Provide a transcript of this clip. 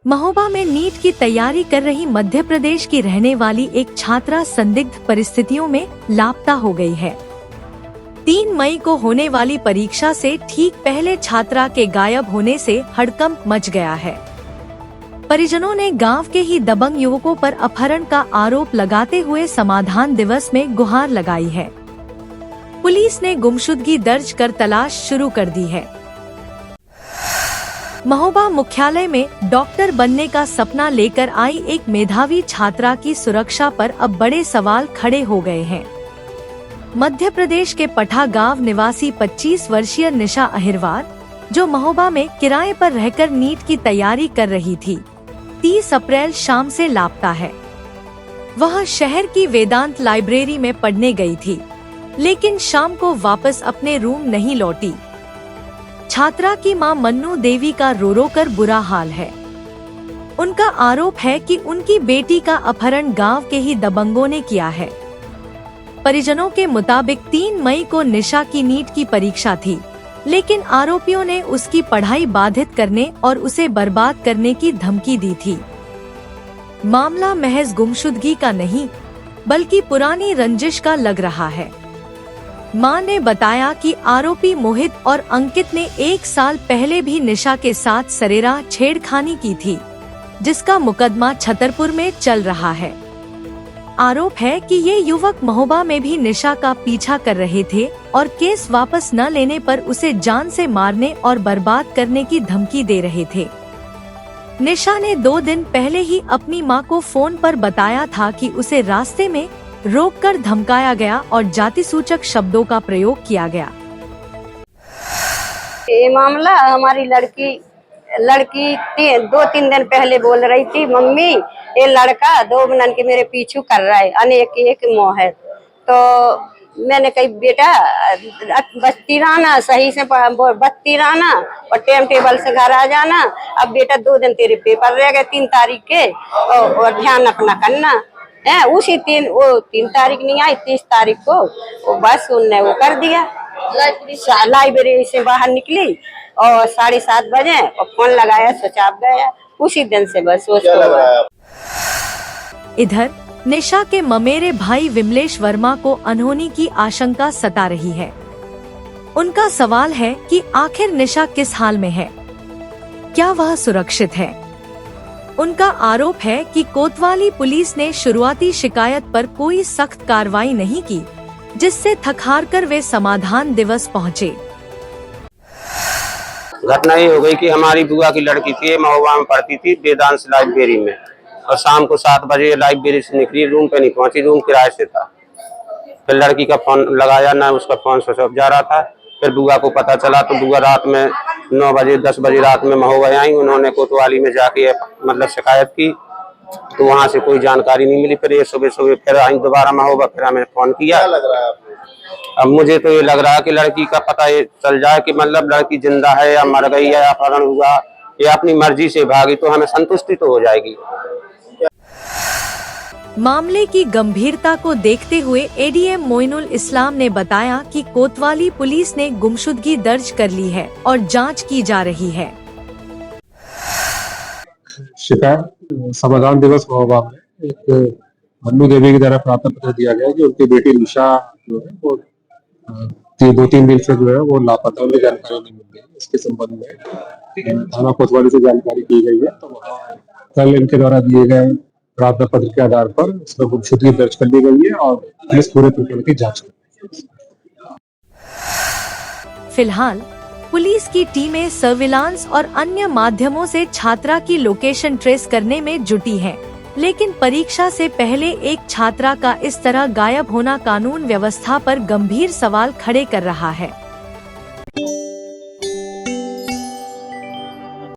महोबा में नीट की तैयारी कर रही मध्य प्रदेश की रहने वाली एक छात्रा संदिग्ध परिस्थितियों में लापता हो गई है। 3 मई को होने वाली परीक्षा से ठीक पहले छात्रा के गायब होने से हड़कंप मच गया है। परिजनों ने गांव के ही दबंग युवकों पर अपहरण का आरोप लगाते हुए समाधान दिवस में गुहार लगाई है। पुलिस ने गुमशुदगी दर्ज कर तलाश शुरू कर दी है। महोबा मुख्यालय में डॉक्टर बनने का सपना लेकर आई एक मेधावी छात्रा की सुरक्षा पर अब बड़े सवाल खड़े हो गए हैं। मध्य प्रदेश के पठा गांव निवासी 25 वर्षीय निशा अहिरवार, जो महोबा में किराए पर रहकर नीट की तैयारी कर रही थी, 30 अप्रैल शाम से लापता है। वह शहर की वेदांत लाइब्रेरी में पढ़ने गई थी, लेकिन शाम को वापस अपने रूम नहीं लौटी। छात्रा की मां मन्नू देवी का रो रो कर बुरा हाल है। उनका आरोप है कि उनकी बेटी का अपहरण गांव के ही दबंगों ने किया है। परिजनों के मुताबिक 3 मई को निशा की नीट की परीक्षा थी, लेकिन आरोपियों ने उसकी पढ़ाई बाधित करने और उसे बर्बाद करने की धमकी दी थी। मामला महज गुमशुदगी का नहीं, बल्कि पुरानी रंजिश का लग रहा है। मां ने बताया कि आरोपी मोहित और अंकित ने 1 साल पहले भी निशा के साथ सरेराह छेड़खानी की थी, जिसका मुकदमा छतरपुर में चल रहा है। आरोप है कि ये युवक महोबा में भी निशा का पीछा कर रहे थे और केस वापस न लेने पर उसे जान से मारने और बर्बाद करने की धमकी दे रहे थे। निशा ने 2 दिन पहले ही अपनी मां को फोन पर बताया था कि उसे रास्ते में रोककर धमकाया गया और जाति सूचक शब्दों का प्रयोग किया गया। ये मामला हमारी लड़की 2-3 दिन पहले बोल रही थी, मम्मी ये लड़का 2 बनन के मेरे पीछू कर रहा है, अनेक एक मोह है। तो मैंने कही बेटा बस्ती रहना, सही से बस्ती रहना और टाइम टेबल से घर आ जाना। अब बेटा 2 दिन तेरे पेपर रह गए 3 तारीख के, और ध्यान अपना करना है। उसी 3 तारीख नहीं आई, 30 तारीख को वो बस उनने वो कर दिया। लाइब्रेरी से बाहर निकली और 7:30 बजे और फोन लगाया, स्विच ऑफ गया। उसी दिन से बस उसको। इधर निशा के ममेरे भाई विमलेश वर्मा को अनहोनी की आशंका सता रही है। उनका सवाल है कि आखिर निशा किस हाल में है, क्या वह सुरक्षित है। उनका आरोप है कि कोतवाली पुलिस ने शुरुआती शिकायत पर कोई सख्त कार्रवाई नहीं की, जिससे थक-हार कर वे समाधान दिवस पहुंचे। घटना ये हो गई कि हमारी बुआ की लड़की थी, महोबा में पढ़ती थी वेदांत लाइब्रेरी में, और शाम को 7 बजे लाइब्रेरी से निकली, रूम पे नहीं पहुंची, रूम किराए से था। फिर लड़की का फोन लगाया, ना उसका फोन स्विच ऑफ जा रहा था। फिर बुआ को पता चला तो बुआ रात में 9 बजे 10 बजे रात में महोबा आई। उन्होंने कोतवाली में जाके मतलब शिकायत की, तो वहां से कोई जानकारी नहीं मिली। फिर ये सुबह फिर आई दोबारा महोबा, फिर हमें फोन किया। क्या लग रहा है आपको? अब मुझे तो ये लग रहा है कि लड़की का पता ये चल जाए कि मतलब लड़की जिंदा है या मर गई है या अपहरण हुआ या अपनी मर्जी से भागी, तो हमें संतुष्टि तो हो जाएगी। मामले की गंभीरता को देखते हुए एडीएम मोइनुल इस्लाम ने बताया कि कोतवाली पुलिस ने गुमशुदगी दर्ज कर ली है और जांच की जा रही है। शिकायत समाधान दिवस महोबा में एक मन्नू देवी की तरफ प्राप्त पत्र दिया गया कि उनकी बेटी निशा जो है वो 2-3 दिन से जो है वो लापता, उनकी जानकारी नहीं मिल रही। इसके संबंध में थाना कोतवाली से जानकारी की गई है, तो कल इनके द्वारा दिए गए प्रार्थना पत्र के आधार पर इसमें गुमशुदगी दर्ज कर ली गई है और पुलिस पूरे प्रकरण की जांच कर रही है। फिलहाल पुलिस की टीमें सर्विलांस और अन्य माध्यमों से छात्रा की लोकेशन ट्रेस करने में जुटी हैं, लेकिन परीक्षा से पहले एक छात्रा का इस तरह गायब होना कानून व्यवस्था पर गंभीर सवाल खड़े कर रहा है।